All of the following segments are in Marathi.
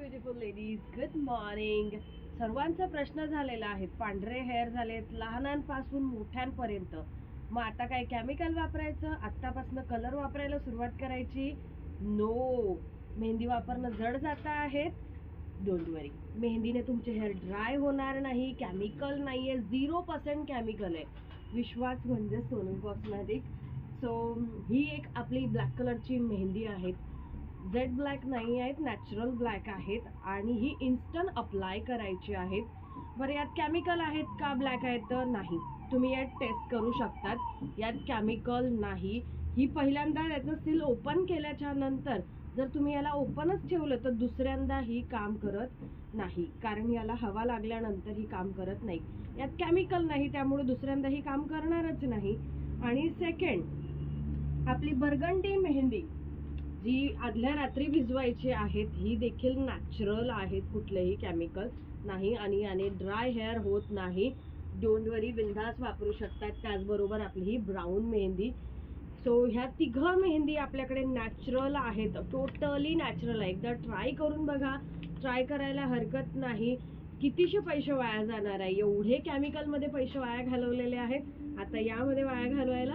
Beautiful ladies, good morning. सर्वांचा प्रश्न झालेला आहे, पांढरे हेअर झालेत लहानांपासून मोठ्यांपर्यंत. मग आता काय केमिकल वापरायचं, आत्तापासून कलर वापरायला सुरुवात करायची? नो, मेहंदी वापरणं जड जात आहेत. डोंट वरी, मेहंदीने तुमचे हेअर ड्राय होणार नाही. केमिकल नाहीये, 0% केमिकल आहे. विश्वास म्हणजे सोनल कॉस्मेटिक. सो ही एक आपली ब्लॅक कलरची मेहंदी आहे. जेट ब्लॅक नाही आहेत, नॅचरल ब्लॅक आहेत आणि ही इन्स्टंट अप्लाय करायची आहेत. बरं, यात केमिकल आहेत का? ब्लॅक आहेत तर नाही. तुम्ही यात टेस्ट करू शकतात, यात केमिकल नाही. ही पहिल्यांदा याचं सील ओपन केल्याच्या नंतर जर तुम्ही याला ओपनच ठेवलं तर दुसऱ्यांदा ही काम करत नाही, कारण याला हवा लागल्यानंतर ही काम करत नाही. यात केमिकल नाही, त्यामुळे दुसऱ्यांदा ही काम करणारच नाही. आणि सेकंड, आपली बर्गंडी मेहंदी जी आदल्या रात्री भिजवायची आहेत, ही देखील नॅचरल आहेत, कुठलेही केमिकल नाही आणि याने ड्राय हेअर होत नाही. डोंट वरी, बिंदास वापरू शकतात. त्याचबरोबर आपली ही ब्राऊन मेहंदी. सो ह्या तिघं मेहंदी आपल्याकडे नॅचरल आहेत, टोटली नॅचरल आहे. एकदा ट्राय करून बघा, ट्राय करायला हरकत नाही. कितीशे पैसे वाया जाणार आहे? एवढे केमिकलमध्ये पैसे वाया घालवलेले आहेत, आता यामध्ये वाया घालवायला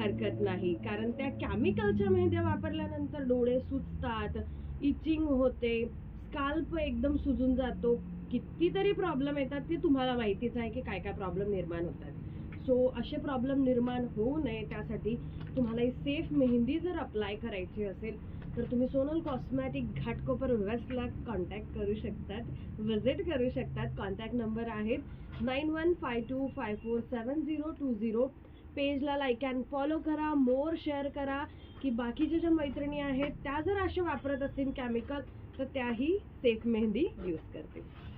हरकत नाही. कारण त्या केमिकलच्या मेहंद्या वापरल्यानंतर डोळे सुजतात, इचिंग होते, स्काल्प एकदम सुजून जातो, कितीतरी प्रॉब्लेम येतात. ते तुम्हाला माहितीच आहे की काय काय प्रॉब्लेम निर्माण होतात. सो असे प्रॉब्लेम निर्माण होऊ नये त्यासाठी तुम्हाला ही सेफ मेहंदी जर अप्लाय करायची असेल तर तुम्ही सोनल कॉस्मेटिक घाटकोपर वेस्टला कॉन्टॅक्ट करू शकतात, विजिट करू शकतात. कॉन्टॅक्ट नंबर आहेत 9152547020. पेजला लाईक अँड फॉलो करा, मोर शेअर करा, की बाकीच्या ज्या मैत्रिणी आहेत त्या जर असे वापरत असतील केमिकल तर त्याही सेफ मेहंदी यूज करतील.